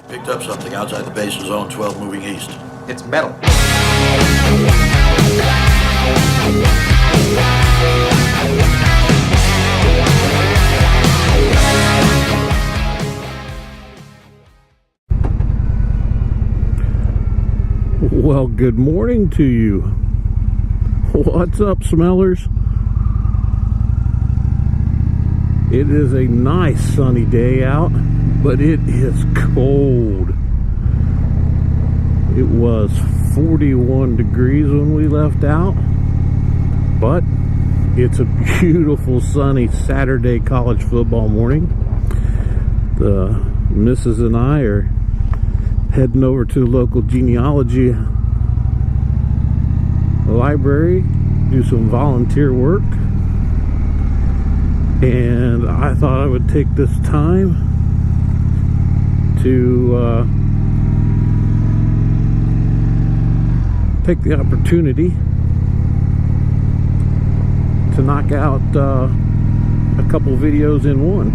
Picked up something outside the base of Zone 12 moving east. It's metal. Well, good morning to you. What's up, smellers? It is a nice sunny day out, but it is cold. It was 41 degrees when we left out, but it's a beautiful sunny Saturday college football morning. The missus and I are heading over to the local genealogy library, do some volunteer work, and I thought I would take this time to take the opportunity to knock out a couple videos in one.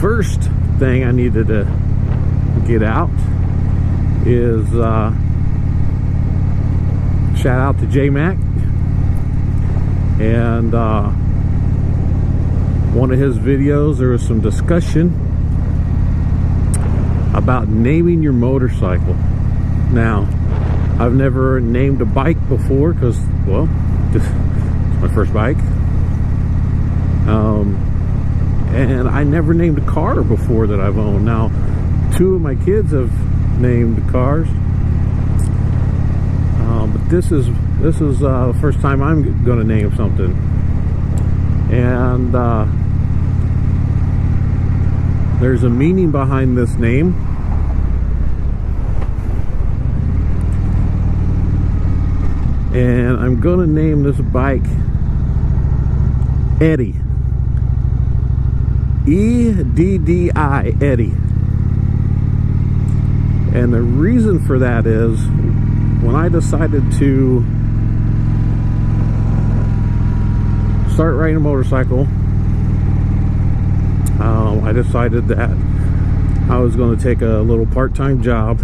First thing I needed to get out is shout out to J-Mac, and one of his videos there was some discussion about naming your motorcycle. Now, I've never named a bike before because, well, this is my first bike, and I never named a car before that I've owned. Now, two of my kids have named cars, but this is the first time I'm going to name something, and there's a meaning behind this name. And I'm going to name this bike Eddie. E-D-D-I, Eddie. And the reason for that is when I decided to start riding a motorcycle, I decided that I was going to take a little part-time job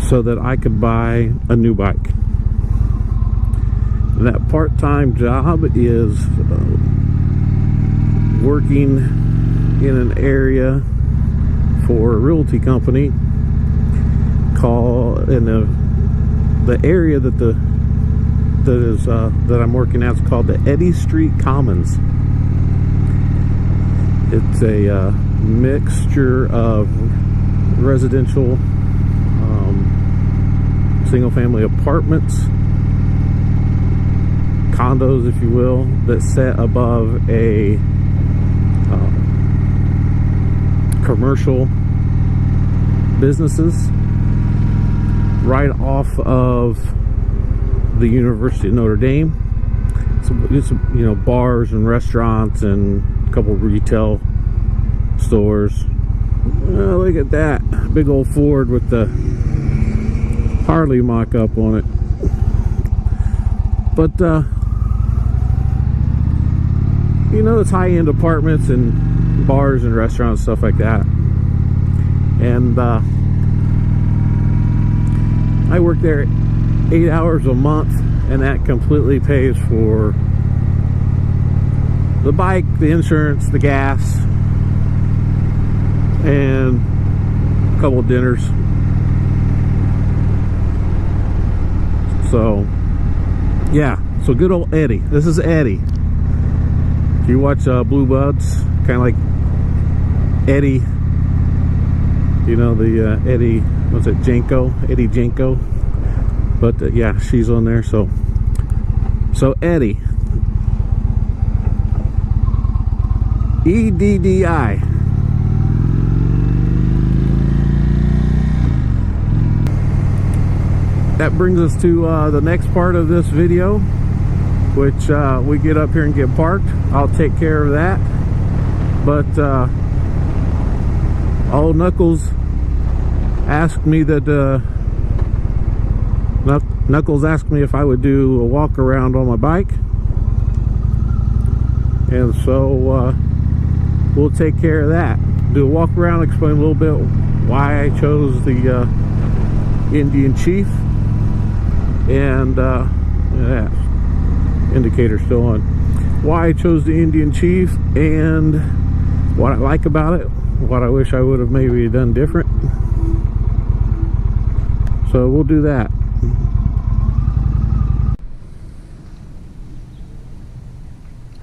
so that I could buy a new bike. And that part-time job is working in an area for a realty company called, in the area that I'm working at is called the Eddy Street Commons. It's a mixture of residential single-family apartments, condos, if you will, that sit above a commercial businesses right off of the University of Notre Dame. So it's, you know, bars and restaurants and a couple of retail stores. Oh, look at that big old Ford with the Harley mock-up on it. But you know, it's high-end apartments and bars and restaurants, stuff like that. And I work there 8 hours a month, and that completely pays for the bike, the insurance, the gas, and a couple of dinners. So yeah, so good old Eddie. This is Eddie. If you watch Blue Buds, kind of like Eddie, you know, the Eddie, what's it, Janko, Eddie Janko. But yeah, she's on there. So Eddie, E-D-D-I. That brings us to the next part of this video, which we get up here and get parked. I'll take care of that. But old Knuckles asked me that Knuckles asked me if I would do a walk around on my bike, and so we'll take care of that. Do a walk around, explain a little bit why I chose the Indian Chief, and yeah, indicator still on. Why I chose the Indian Chief and what I like about it, what I wish I would have maybe done different. So we'll do that.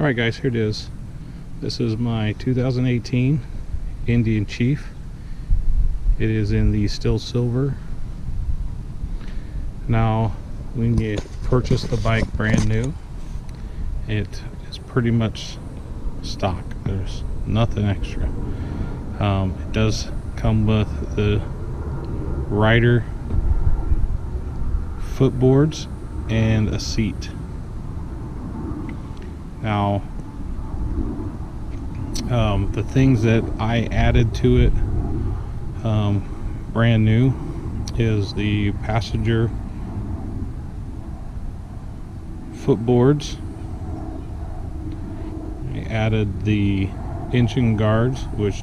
Alright guys, here it is. This is my 2018 Indian Chief. It is in the still silver. Now, when you purchase the bike brand new, it is pretty much stock. There's nothing extra. It does come with the rider footboards and a seat. Now, the things that I added to it brand new is the passenger footboards. I added the engine guards, which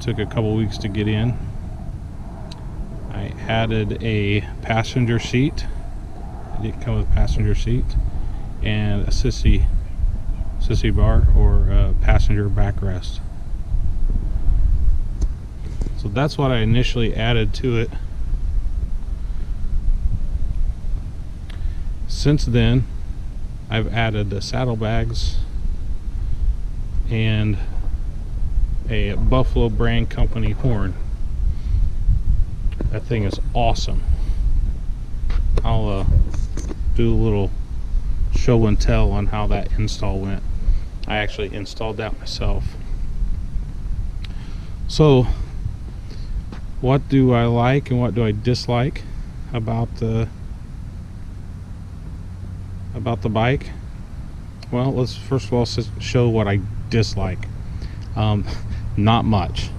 took a couple weeks to get in. I added a passenger seat. It didn't come with a passenger seat, and a sissy bar, or passenger backrest. So that's what I initially added to it. Since then, I've added the saddlebags and a Buffalo brand company horn. That thing is awesome. I'll do a little show and tell on how that install went. I actually installed that myself. So, what do I like and what do I dislike about the bike? Well, let's first of all show what I dislike. Not much.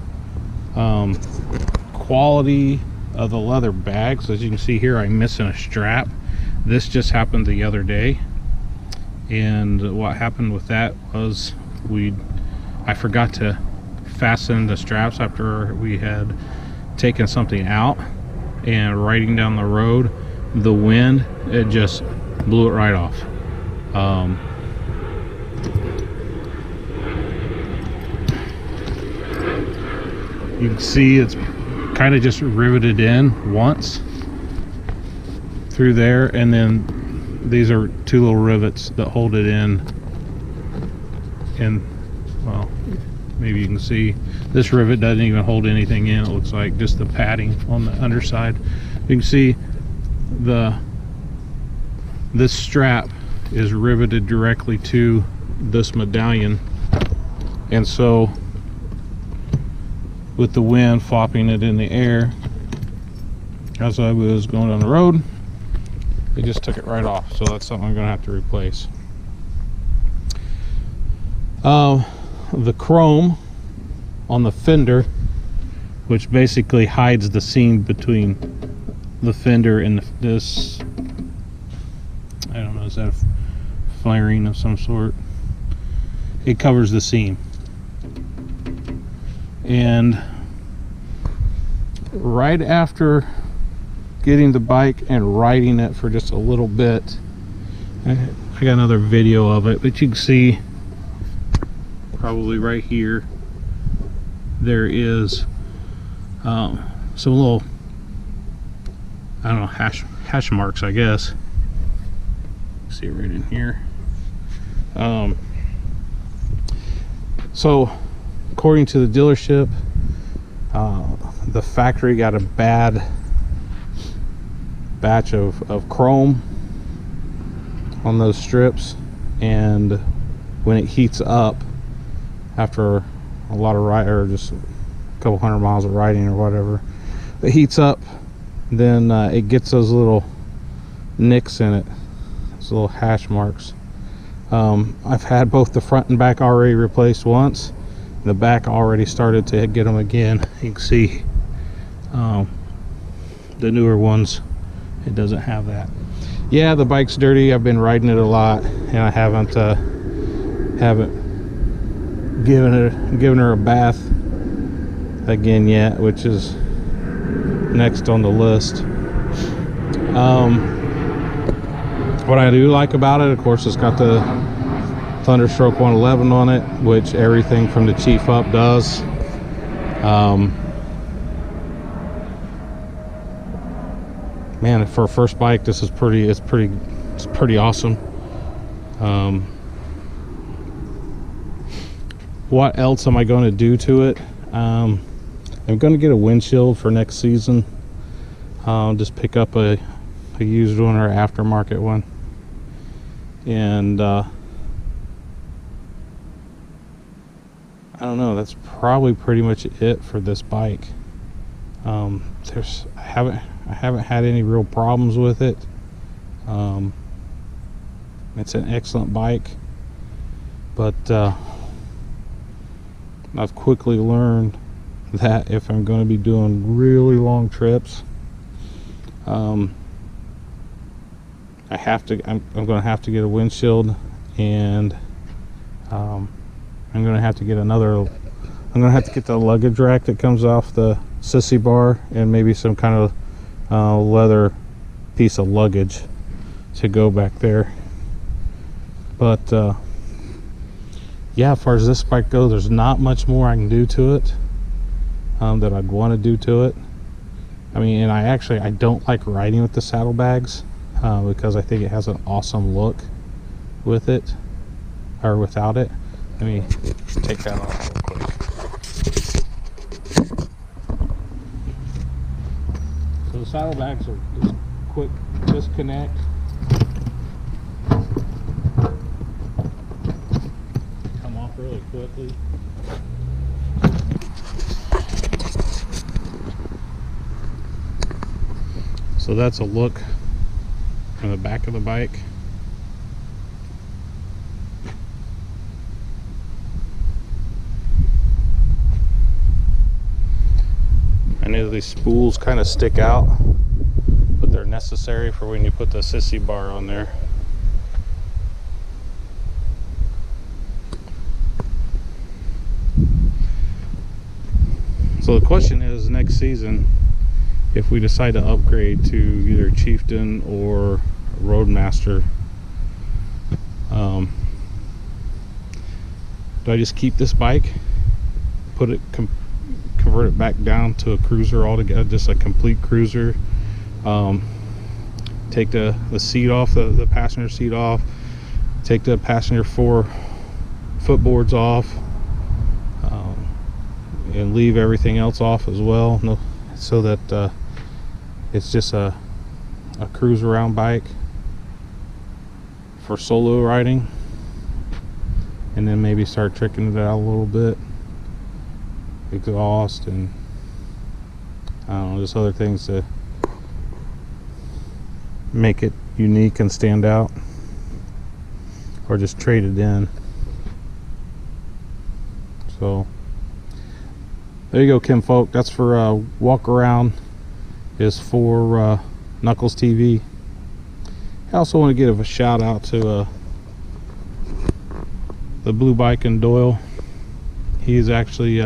Quality of the leather bags. As you can see here, I'm missing a strap. This just happened the other day, and what happened with that was I forgot to fasten the straps after we had taken something out, and riding down the road, the wind, it just blew it right off. You can see it's kind of just riveted in once through there, and then these are two little rivets that hold it in. And well, maybe you can see this rivet doesn't even hold anything in. It looks like just the padding on the underside. You can see this strap is riveted directly to this medallion, and so with the wind flopping it in the air as I was going down the road, it just took it right off. So that's something I'm gonna have to replace. The chrome on the fender, which basically hides the seam between the fender and this, I don't know, is that a flaring of some sort? It covers the seam. And right after getting the bike and riding it for just a little bit, I got another video of it, but you can see probably right here there is some little, I don't know, hash marks, I guess. See it right in here. So according to the dealership, the factory got a bad batch of chrome on those strips, and when it heats up after a lot of ride, or just a couple hundred miles of riding or whatever, it heats up, then it gets those little nicks in it, those little hash marks. I've had both the front and back already replaced once. The back already started to get them again. You can see the newer ones, it doesn't have that. Yeah, the bike's dirty. I've been riding it a lot, and I haven't given her a bath again yet, which is next on the list. What I do like about it, of course, it's got the Thunderstroke 111 on it, which everything from the Chief up does. Man, for a first bike, this is pretty awesome. What else am I going to do to it? I'm going to get a windshield for next season. Just pick up a used one or aftermarket one, and I don't know, that's probably pretty much it for this bike. I haven't had any real problems with it. It's an excellent bike, but I've quickly learned that if I'm going to be doing really long trips, I'm going to have to get a windshield, and I'm going to have to get I'm going to have to get the luggage rack that comes off the sissy bar, and maybe some kind of leather piece of luggage to go back there. But yeah, as far as this bike goes, there's not much more I can do to it that I'd want to do to it. I mean, and I don't like riding with the saddlebags because I think it has an awesome look with it, or without it. Let me take that off real quick. So the saddlebags are just quick disconnect. Come off really quickly. So that's a look from the back of the bike. I know these spools kind of stick out, but they're necessary for when you put the sissy bar on there. So the question is, next season, if we decide to upgrade to either Chieftain or Roadmaster, do I just keep this bike, convert it back down to a cruiser altogether, just a complete cruiser, take the seat off, the passenger seat off, take the passenger 4 footboards off, and leave everything else off as well, so that it's just a cruise around bike for solo riding, and then maybe start tricking it out a little bit, exhaust and I don't know, just other things to make it unique and stand out, or just trade it in. So there you go, kinfolk. That's for walk around, is for KnucklesTV. I also want to give a shout out to the Blue Bike in Doyle. He's actually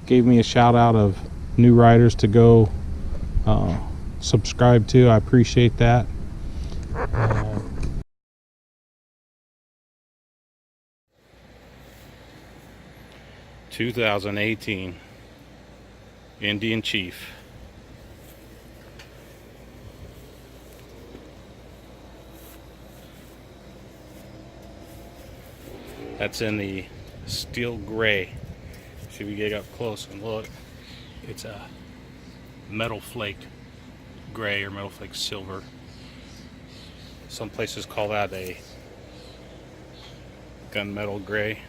gave me a shout out of new riders to go subscribe to. I appreciate that. 2018 Indian Chief. That's in the steel gray. So if you get up close and look, it's a metal flaked gray or metal flaked silver. Some places call that a gunmetal gray.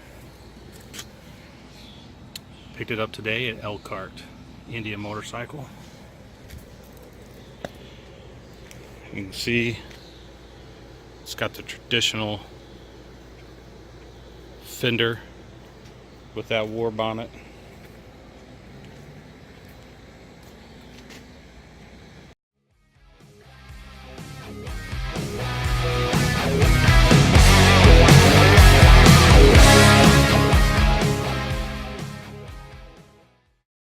Picked it up today at Elkhart Indian Motorcycle. You can see it's got the traditional fender with that war bonnet.